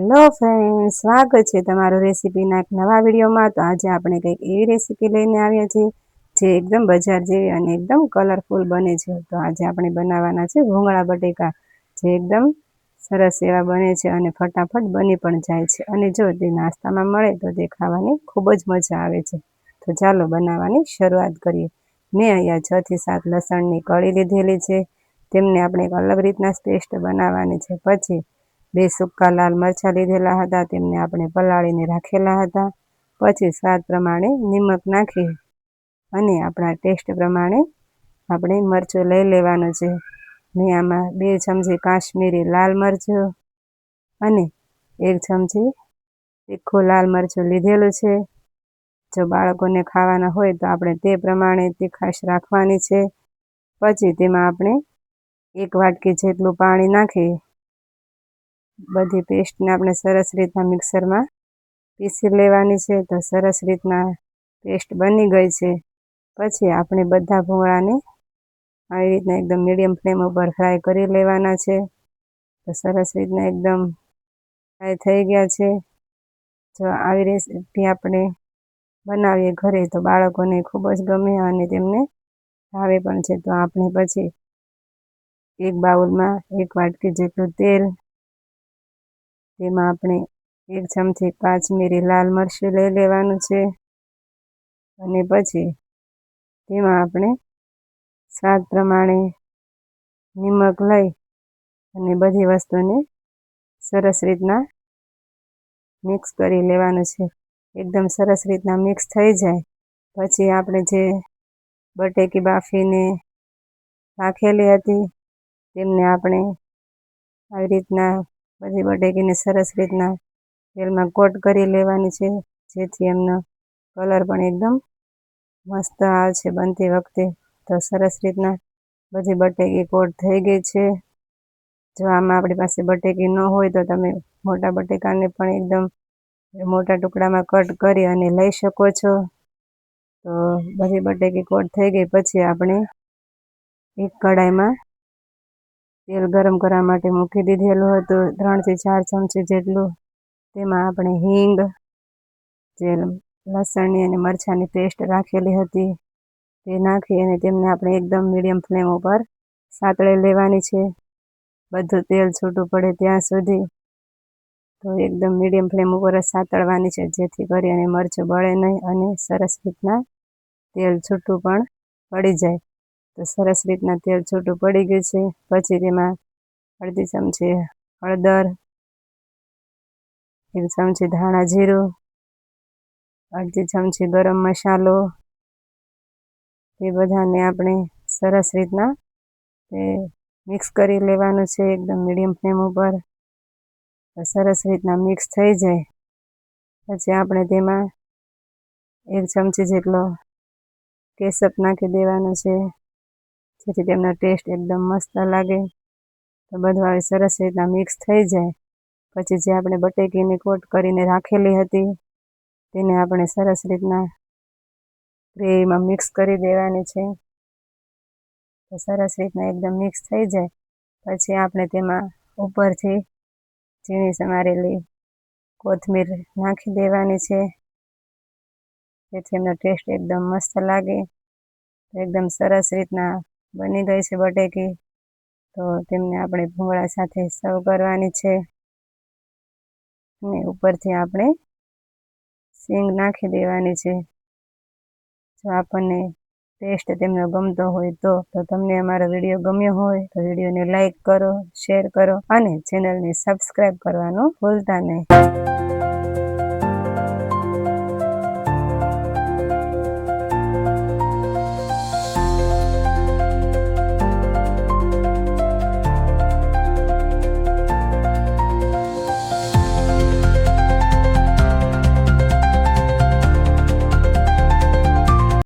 Hello friends, સ્વાગત છે તમારું રેસીપીના એક નવા વિડીયોમાં। તો આજે આપણે કંઈક એવી રેસીપી લઈને આવ્યા છીએ જે એકદમ બજાર જેવી અને એકદમ કલરફુલ બને છે। તો આજે આપણે બનાવવાના છે ભૂંગળા બટેકા, જે એકદમ સરસ એવા બને છે અને ફટાફટ બની પણ જાય છે, અને જો તે નાસ્તામાં મળે તો તે ખાવાની ખૂબ જ મજા આવે છે। તો ચાલો બનાવવાની શરૂઆત કરીએ। મેં અહીંયા 6 થી 7 લસણની કળી લીધેલી છે, તેમને આપણે એક અલગ રીતના પેસ્ટ બનાવવાની છે। પછી 2 સૂકા લાલ મરચાં લીધેલા હતા, તેમને આપણે પલાળીને રાખેલા હતા। પછી સ્વાદ પ્રમાણે નિમક નાખી અને આપણા ટેસ્ટ પ્રમાણે આપણે મરચું લઈ લેવાનું છે। મેં આમાં 2 ચમચી કાશ્મીરી લાલ મરચું અને 1 ચમચી તીખું લાલ મરચું લીધેલું છે। જો બાળકોને ખાવાના હોય તો આપણે તે પ્રમાણે તીખાશ રાખવાની છે। પછી તેમાં આપણે 1 વાટકી જેટલું પાણી નાખી બધી પેસ્ટને આપણે સરસ રીતના મિક્સરમાં પીસી લેવાની છે। તો સરસ રીતના પેસ્ટ બની ગઈ છે। પછી આપણે બધા ભૂંગળાને આવી રીતના એકદમ મીડિયમ ફ્લેમ ઉપર ફ્રાય કરી લેવાના છે। તો સરસ રીતના એકદમ ફ્રાય થઈ ગયા છે। જો આવી રેસીપી આપણે બનાવીએ ઘરે તો બાળકોને ખૂબ જ ગમે અને તેમને ભાવે પણ છે। તો આપણે પછી એક બાઉલમાં 1 વાટકી જેટલું તેલ, તેમાં આપણે 1 ચમચી કાશ્મીરી લાલ મરચું લઈ લેવાનું છે, અને પછી તેમાં આપણે સ્વાદ પ્રમાણે નિમક લઈ અને બધી વસ્તુને સરસ રીતના મિક્સ કરી લેવાનું છે। એકદમ સરસ રીતના મિક્સ થઈ જાય પછી આપણે જે બટેકી બાફીને રાખેલી હતી તેમને આપણે આવી રીતના બધી બટેકીને સરસ રીતના તેલમાં કોટ કરી લેવાની છે, જેથી એમનો કલર પણ એકદમ મસ્ત આવશે બનતી વખતે। તો સરસ રીતના બધી બટેકી કોટ થઈ ગઈ છે। જો આમાં આપણી પાસે બટેકી ન હોય તો તમે મોટા બટેકાને પણ એકદમ મોટા ટુકડામાં કટ કરી અને લઈ શકો છો। તો બધી બટેકી કોટ થઈ ગઈ પછી આપણે એક કઢાઈમાં તેલ ગરમ કરવા માટે મૂકી દીધેલું હતું 3 થી 4 ચમચી જેટલું। તેમાં આપણે હિંગ, જે લસણની અને મરચાંની પેસ્ટ રાખેલી હતી તે નાખી અને તેમને આપણે એકદમ મીડિયમ ફ્લેમ ઉપર સાતળી લેવાની છે, બધું તેલ છૂટું પડે ત્યાં સુધી। તો એકદમ મીડિયમ ફ્લેમ ઉપર જ સાતળવાની છે, જેથી કરી અને મરચું બળે નહીં અને સરસ રીતના તેલ છૂટું પણ પડી જાય। તો સરસ રીતના તેલ છૂટું પડી ગયું છે। પછી તેમાં અડધી ચમચી હળદર, 1 ચમચી ધાણા જીરું, અડધી ચમચી ગરમ મસાલો, એ બધાને આપણે સરસ રીતના મિક્સ કરી લેવાનું છે એકદમ મીડિયમ ફ્લેમ ઉપર। સરસ રીતના મિક્સ થઈ જાય પછી આપણે તેમાં 1 ચમચી જેટલો કેસપ નાખી દેવાનો છે, જેથી તેમનો ટેસ્ટ એકદમ મસ્ત લાગે। તો બધું આવી સરસ રીતના મિક્સ થઈ જાય પછી જે આપણે બટેકીને કોટ કરીને રાખેલી હતી તેને આપણે સરસ રીતના ગ્રેવીમાં મિક્સ કરી દેવાની છે। તો સરસ રીતના એકદમ મિક્સ થઈ જાય પછી આપણે તેમાં ઉપરથી ઝીણી સમારેલી કોથમીર નાખી દેવાની છે, જેથી એમનો ટેસ્ટ એકદમ મસ્ત લાગે। એકદમ સરસ રીતના બની ગઈ છે બટેકી। તો તેમને આપણે ભૂંગળા સાથે સર્વ કરવાની છે, અને ઉપરથી આપણે સીંગ નાખી દેવાની છે। જો આપણને ટેસ્ટ તેમનો ગમતો હોય તો તમને અમારો વિડીયો ગમ્યો હોય તો વિડીયોને લાઈક કરો, શેર કરો અને ચેનલને સબસ્ક્રાઈબ કરવાનું ભૂલતા નહીં।